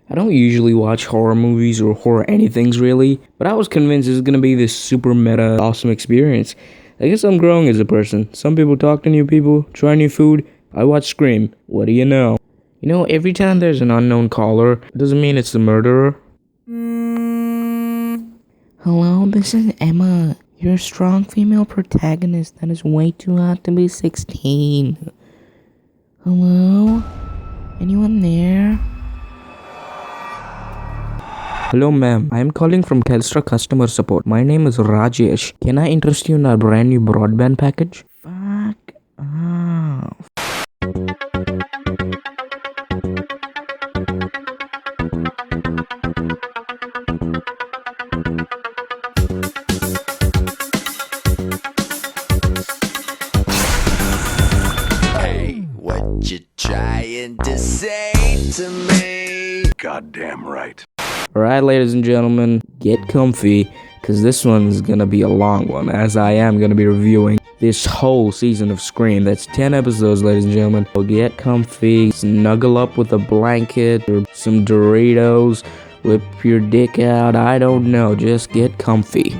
I don't usually watch horror movies or horror anythings really, but I was convinced it was gonna be this super meta awesome experience. I guess I'm growing as a person. Some people talk to new people, try new food. I watch Scream. What do you know? You know, every time there's an unknown caller, it doesn't mean it's the murderer. Hello, this is Emma. You're a strong female protagonist that is way too hot to be 16. Hello? Anyone there? Hello ma'am, I am calling from Telstra customer support. My name is Rajesh. Can I interest you in our brand new broadband package? Fuck off. Hey, what you trying to say to me? Goddamn right. Alright ladies and gentlemen, get comfy, cause this one's gonna be a long one, as I am gonna be reviewing this whole season of Scream. That's 10 episodes, ladies and gentlemen. So get comfy, snuggle up with a blanket or some Doritos, whip your dick out, I don't know, just get comfy,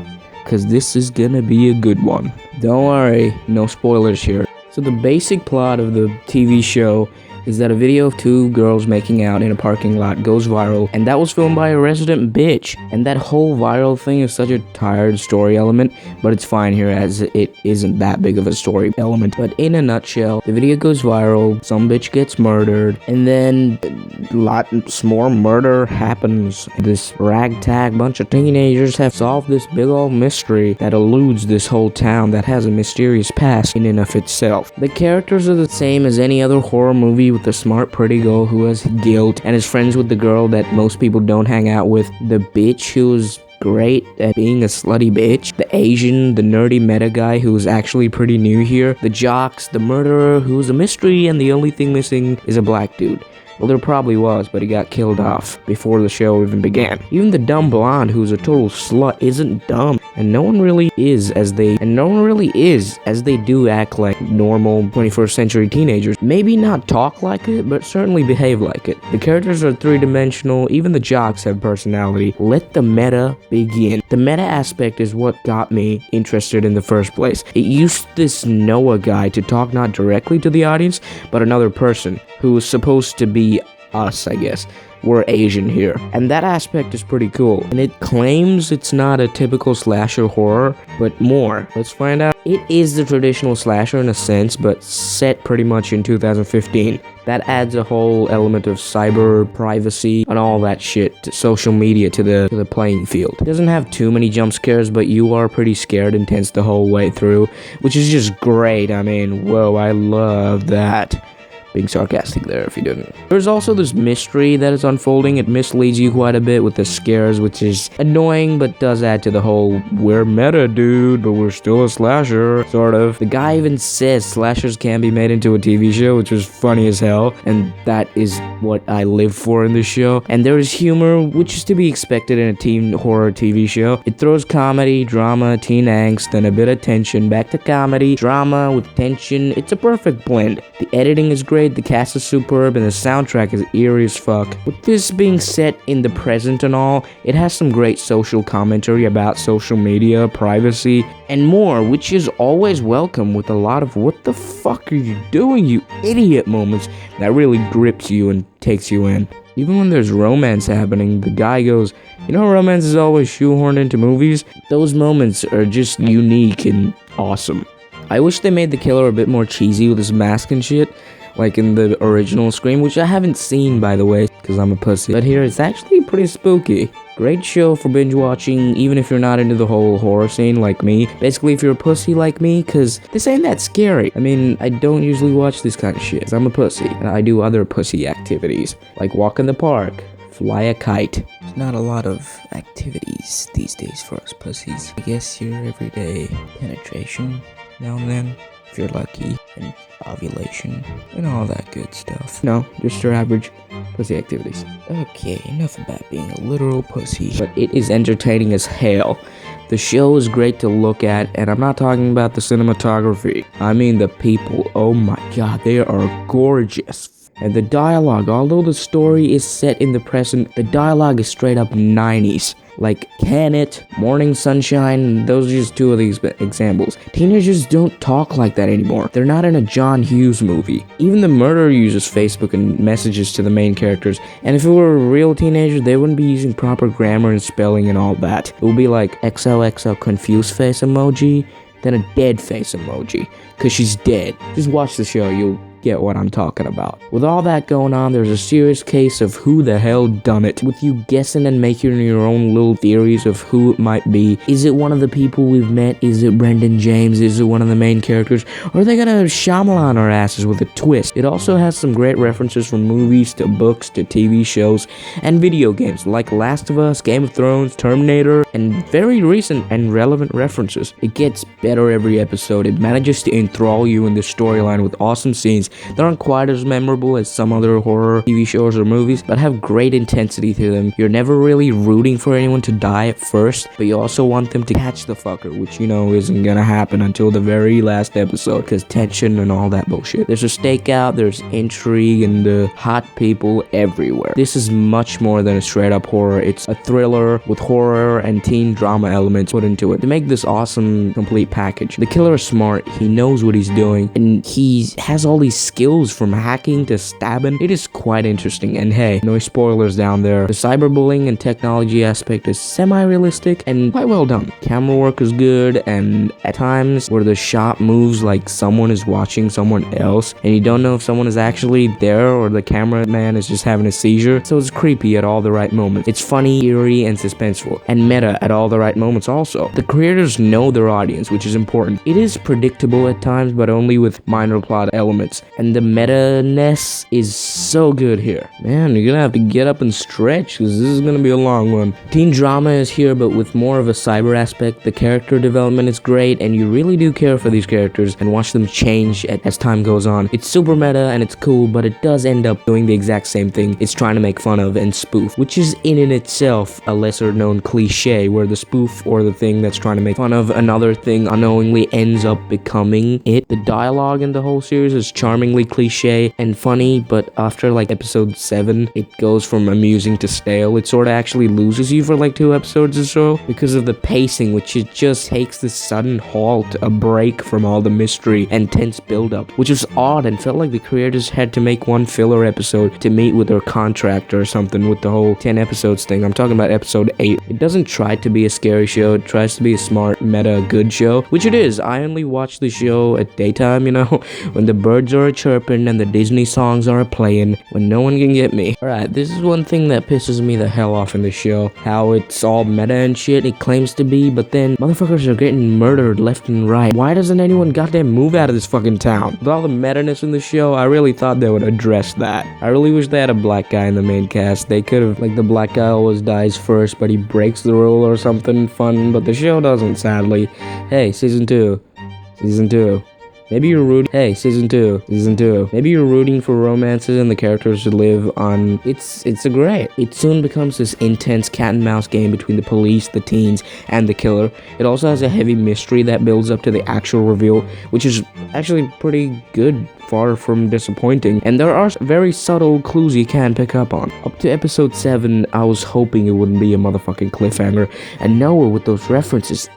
cause this is gonna be a good one. Don't worry, no spoilers here. So the basic plot of the TV show is that a video of two girls making out in a parking lot goes viral, and that was filmed by a resident bitch. And that whole viral thing is such a tired story element, but it's fine here as it isn't that big of a story element. But in a nutshell, the video goes viral, some bitch gets murdered, and then lots more murder happens. This ragtag bunch of teenagers have solved this big old mystery that eludes this whole town that has a mysterious past in and of itself. The characters are the same as any other horror movie, with the smart pretty girl who has guilt and is friends with the girl that most people don't hang out with, the bitch who's great at being a slutty bitch, the Asian, the nerdy meta guy who's actually pretty new here, the jocks, the murderer who's a mystery, and the only thing missing is a black dude. Well, there probably was, but he got killed off before the show even began. Even the dumb blonde, who's a total slut, isn't dumb, and no one really is as they do act like normal 21st century teenagers. Maybe not talk like it, but certainly behave like it. The characters are three-dimensional, even the jocks have personality. Let the meta begin. The meta aspect is what got me interested in the first place. It used this Noah guy to talk not directly to the audience, but another person who was supposed to be us, I guess. We're Asian here, and that aspect is pretty cool, and it claims it's not a typical slasher horror, but more. Let's find out. It is the traditional slasher in a sense, but set pretty much in 2015. That adds a whole element of cyber privacy and all that shit, to social media to the playing field. It doesn't have too many jump scares, but you are pretty scared and tense the whole way through, which is just great. I mean, whoa, I love that. Being sarcastic there if you didn't. There's also this mystery that is unfolding. It misleads you quite a bit with the scares, which is annoying, but does add to the whole we're meta dude, but we're still a slasher sort of. The guy even says slashers can be made into a TV show, which was funny as hell, and that is what I live for in this show. And there is humor, which is to be expected in a teen horror TV show. It throws comedy, drama, teen angst, and a bit of tension. Back to comedy, drama with tension. It's a perfect blend. The editing is great, the cast is superb, and the soundtrack is eerie as fuck. With this being set in the present and all, it has some great social commentary about social media, privacy, and more, which is always welcome, with a lot of what the fuck are you doing, you idiot moments that really grips you and takes you in. Even when there's romance happening, the guy goes, you know, romance is always shoehorned into movies? Those moments are just unique and awesome. I wish they made the killer a bit more cheesy with his mask and shit, like in the original Scream, which I haven't seen, by the way, because I'm a pussy. But here, it's actually pretty spooky. Great show for binge watching, even if you're not into the whole horror scene like me. Basically, if you're a pussy like me, because this ain't that scary. I mean, I don't usually watch this kind of shit, 'cause I'm a pussy, and I do other pussy activities, like walk in the park, fly a kite. There's not a lot of activities these days for us pussies. I guess your everyday penetration now and then, if you're lucky, and ovulation, and all that good stuff. No, just your average pussy activities. Okay, enough about being a literal pussy. But it is entertaining as hell. The show is great to look at, and I'm not talking about the cinematography. I mean the people. Oh my god, they are gorgeous. And the dialogue, although the story is set in the present, the dialogue is straight up 90s. Like, Can It, Morning Sunshine, those are just two of these examples. Teenagers don't talk like that anymore. They're not in a John Hughes movie. Even the murderer uses Facebook and messages to the main characters, and if it were a real teenager, they wouldn't be using proper grammar and spelling and all that. It would be like XOXO confused face emoji, then a dead face emoji, cause she's dead. Just watch the show, you'll get what I'm talking about. With all that going on, there's a serious case of who the hell done it, with you guessing and making your own little theories of who it might be. Is it one of the people we've met? Is it Brendan James? Is it one of the main characters? Or are they gonna Shyamalan our asses with a twist? It also has some great references from movies to books to TV shows and video games like Last of Us, Game of Thrones, Terminator, and very recent and relevant references. It gets better every episode. It manages to enthrall you in the storyline with awesome scenes that aren't quite as memorable as some other horror TV shows or movies, but have great intensity to them. You're never really rooting for anyone to die at first, but you also want them to catch the fucker, which you know isn't gonna happen until the very last episode, because tension and all that bullshit. There's a stakeout, there's intrigue, and the hot people everywhere. This is much more than a straight up horror. It's a thriller with horror and teen drama elements put into it to make this awesome complete package. The killer is smart, he knows what he's doing, and he has all these skills from hacking to stabbing. It is quite interesting, and hey, no spoilers down there. The cyberbullying and technology aspect is semi-realistic and quite well done. Camera work is good, and at times where the shot moves like someone is watching someone else and you don't know if someone is actually there or the cameraman is just having a seizure, so it's creepy at all the right moments. It's funny, eerie, and suspenseful, and meta at all the right moments also. The creators know their audience, which is important. It is predictable at times, but only with minor plot elements. And the meta-ness is so good here. Man, you're gonna have to get up and stretch, because this is gonna be a long one. Teen drama is here, but with more of a cyber aspect. The character development is great, and you really do care for these characters and watch them change as time goes on. It's super meta, and it's cool, but it does end up doing the exact same thing it's trying to make fun of and spoof, which is in and itself a lesser-known cliche, where the spoof or the thing that's trying to make fun of another thing unknowingly ends up becoming it. The dialogue in the whole series is charmingly cliche and funny, but after like episode 7 it goes from amusing to stale. It sort of actually loses you for like 2 episodes or so because of the pacing, which it just takes this sudden halt, a break from all the mystery and tense build-up, which was odd and felt like the creators had to make one filler episode to meet with their contract or something with the whole 10 episodes thing. I'm talking about episode 8. It doesn't try to be a scary show, it tries to be a smart, meta, good show, which it is. I only watch the show at daytime, you know, when the birds are chirping and the Disney songs are playing, when no one can get me. Alright, this is one thing that pisses me the hell off in the show, how it's all meta and shit it claims to be, but then motherfuckers are getting murdered left and right. Why doesn't anyone goddamn move out of this fucking town? With all the meta-ness in the show, I really thought they would address that. I really wish they had a black guy in the main cast. They could have, like, the black guy always dies first, but he breaks the rule or something fun, but the show doesn't, sadly. Hey, season 2. Maybe you're rooting. Hey, season 2. Maybe you're rooting for romances and the characters to live on. It's a great. It soon becomes this intense cat and mouse game between the police, the teens, and the killer. It also has a heavy mystery that builds up to the actual reveal, which is actually pretty good, far from disappointing, and there are very subtle clues you can pick up on. Up to episode 7, I was hoping it wouldn't be a motherfucking cliffhanger, and Noah with those references,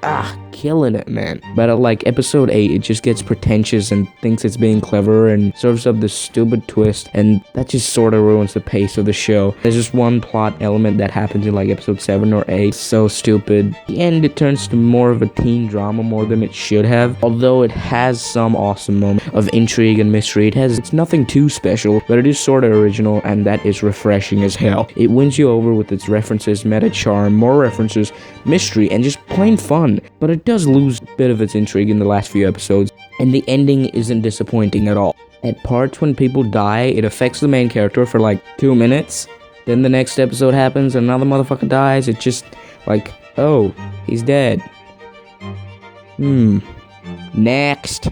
killing it, man. But at like episode 8, it just gets pretentious and thinks it's being clever and serves up this stupid twist, and that just sort of ruins the pace of the show. There's just one plot element that happens in like episode 7 or 8, so stupid. At the end, it turns to more of a teen drama more than it should have, although it has some awesome moments of intrigue and mystery. It's nothing too special, but it is sort of original, and that is refreshing as hell. It wins you over with its references, meta charm, more references, mystery, and just plain fun. But it does lose a bit of its intrigue in the last few episodes, and the ending isn't disappointing at all. At parts when people die, it affects the main character for like 2 minutes. Then the next episode happens, and another motherfucker dies. It's just like, oh, he's dead. Next.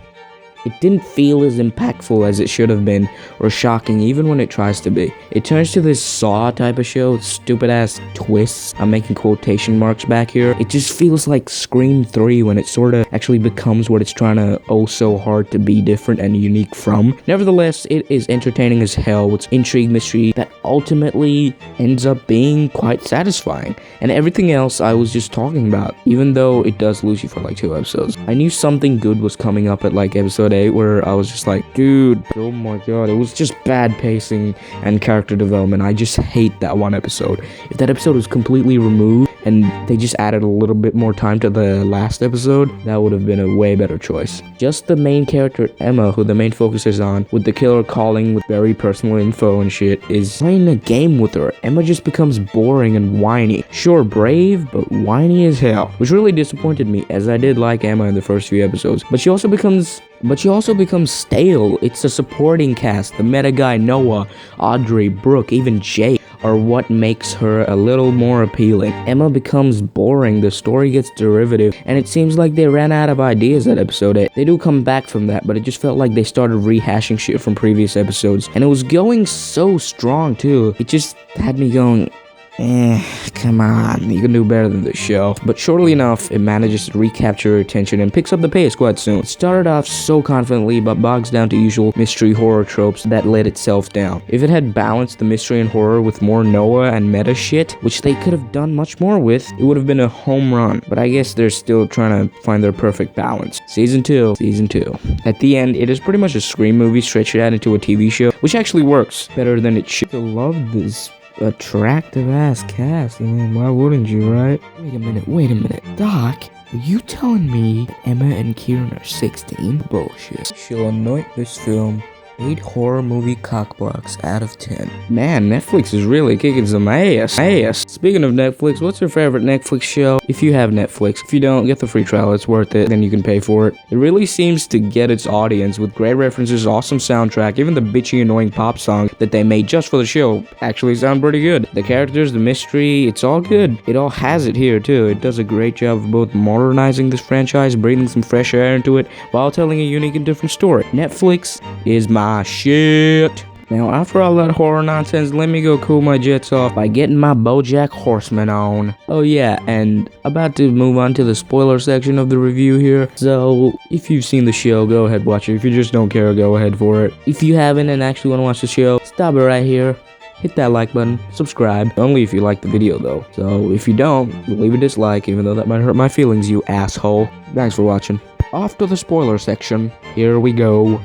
It didn't feel as impactful as it should have been, or shocking even when it tries to be. It turns to this Saw type of show with stupid ass twists. I'm making quotation marks back here. It just feels like Scream 3 when it sorta actually becomes what it's trying to oh so hard to be different and unique from. Nevertheless, it is entertaining as hell with intrigue, mystery that ultimately ends up being quite satisfying. And everything else I was just talking about, even though it does lose you for like 2 episodes. I knew something good was coming up at like episode 8 where I was just like, dude, oh my god, it was just bad pacing and character development. I just hate that one episode. If that episode was completely removed and they just added a little bit more time to the last episode, that would have been a way better choice. Just the main character, Emma, who the main focus is on, with the killer calling with very personal info and shit, is playing a game with her. Emma just becomes boring and whiny. Sure, brave, but whiny as hell. Which really disappointed me, as I did like Emma in the first few episodes. But she also becomes stale. It's a supporting cast. The meta guy Noah, Audrey, Brooke, even Jay are what makes her a little more appealing. Emma becomes boring, the story gets derivative, and it seems like they ran out of ideas at episode 8. They do come back from that, but it just felt like they started rehashing shit from previous episodes, and it was going so strong too. It just had me going, come on, you can do better than this show. But shortly enough, it manages to recapture your attention and picks up the pace quite soon. It started off so confidently, but bogs down to usual mystery horror tropes that let itself down. If it had balanced the mystery and horror with more Noah and meta shit, which they could have done much more with, it would have been a home run. But I guess they're still trying to find their perfect balance. Season 2. At the end, it is pretty much a Scream movie stretched out into a TV show, which actually works better than it should. I love this attractive ass cast. I mean, why wouldn't you, right? Wait a minute. Doc, are you telling me that Emma and Kieran are 16? Bullshit. She'll anoint this film 8 horror movie cockblocks out of 10. Man, Netflix is really kicking some ass. Speaking of Netflix, what's your favorite Netflix show? If you have Netflix, if you don't, get the free trial, it's worth it, then you can pay for it. It really seems to get its audience with great references, awesome soundtrack, even the bitchy annoying pop song that they made just for the show actually sound pretty good. The characters, the mystery, it's all good. It all has it here too. It does a great job of both modernizing this franchise, breathing some fresh air into it, while telling a unique and different story. Netflix is my shit. Now, after all that horror nonsense, let me go cool my jets off by getting my BoJack Horseman on. Oh yeah, and about to move on to the spoiler section of the review here. So, if you've seen the show, go ahead watch it. If you just don't care, go ahead for it. If you haven't and actually want to watch the show, stop it right here. Hit that like button, subscribe, only if you like the video though. So if you don't, leave a dislike, even though that might hurt my feelings, you asshole. Thanks for watching. Off to the spoiler section, here we go.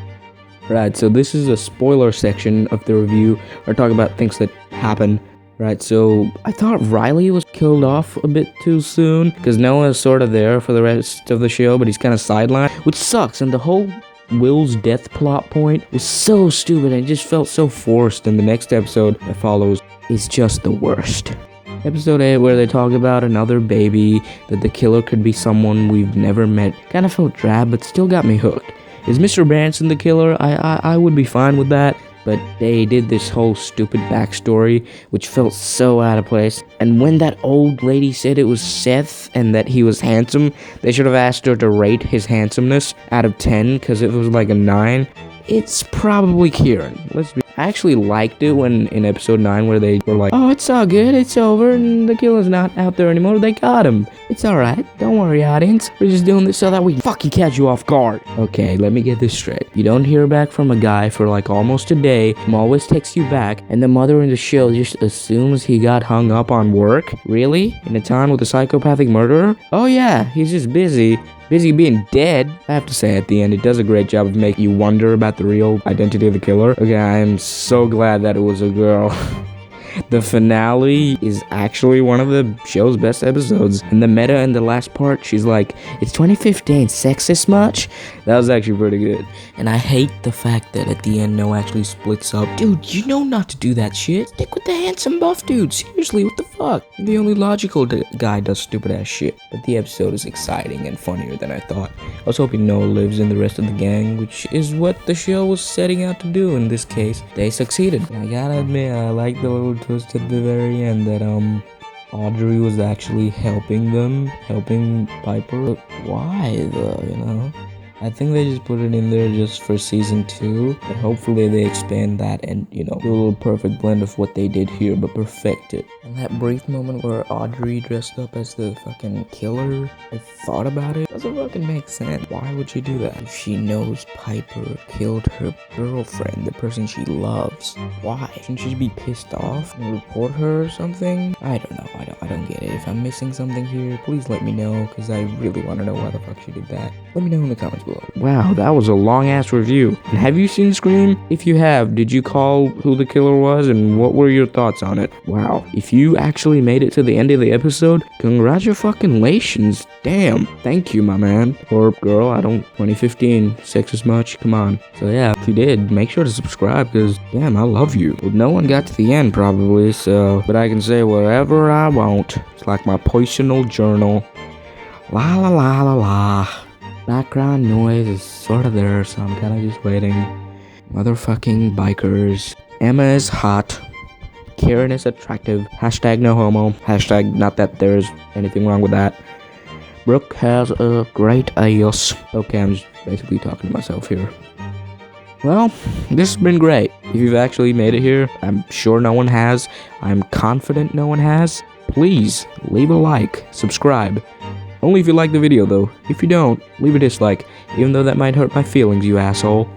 Right, so this is a spoiler section of the review. We're talking about things that happen. Right, so I thought Riley was killed off a bit too soon, because Noah's sort of there for the rest of the show, but he's kind of sidelined, which sucks, and the whole Will's death plot point was so stupid and it just felt so forced, and the next episode that follows is just the worst. Episode 8, where they talk about another baby, that the killer could be someone we've never met, kind of felt drab, but still got me hooked. Is Mr. Branson the killer? I would be fine with that, but they did this whole stupid backstory, which felt so out of place. And when that old lady said it was Seth and that he was handsome, they should have asked her to rate his handsomeness out of 10, because if it was like a 9, it's probably Kieran. I actually liked it when in episode 9 where they were like, oh, it's all good, it's over, and the killer's not out there anymore, they got him. It's alright, don't worry audience, we're just doing this so that we fucking catch you off guard. Okay, let me get this straight. You don't hear back from a guy for like almost a day, he always texts you back, and the mother in the show just assumes he got hung up on work? Really? In a town with a psychopathic murderer? Oh yeah, he's just busy being dead. I have to say, at the end, it does a great job of making you wonder about the real identity of the killer. Okay, I am so glad that it was a girl. The finale is actually one of the show's best episodes. And the meta in the last part, she's like, it's 2015, sexist much? That was actually pretty good. And I hate the fact that at the end, Noah actually splits up. Dude, you know not to do that shit. Stick with the handsome buff dude. Seriously, what the fuck? The only logical guy does stupid ass shit. But the episode is exciting and funnier than I thought. I was hoping Noah lives in the rest of the gang, which is what the show was setting out to do in this case. They succeeded. And I gotta admit, I like the little twist at the very end that Audrey was actually helping Piper. But why though, you know? I think they just put it in there just for season 2, but hopefully they expand that and, you know, do a little perfect blend of what they did here, but perfect it. And that brief moment where Audrey dressed up as the fucking killer, I thought about it. Doesn't fucking make sense. Why would she do that? If she knows Piper killed her girlfriend, the person she loves, why? Shouldn't she be pissed off and report her or something? I don't know. I don't get it. If I'm missing something here, please let me know, because I really want to know why the fuck she did that. Let me know in the comments below. Wow, that was a long ass review. And have you seen Scream? If you have, did you call who the killer was and what were your thoughts on it? Wow, if you actually made it to the end of the episode, congratulations. Damn, thank you, my man. Or girl, 2015, sex as much, come on. So yeah, if you did, make sure to subscribe, because damn, I love you. Well, no one got to the end probably, so, but I can say whatever I want. It's like my personal journal. La la la la la. Background noise is sort of there, so I'm kind of just waiting. Motherfucking bikers. Emma is hot. Karen is attractive. Hashtag no homo. Hashtag not that there's anything wrong with that. Brooke has a great ass. Okay, I'm just basically talking to myself here. Well, this has been great. If you've actually made it here, I'm sure no one has. I'm confident no one has. Please leave a like, subscribe. Only if you like the video though. If you don't, leave a dislike, even though that might hurt my feelings, you asshole.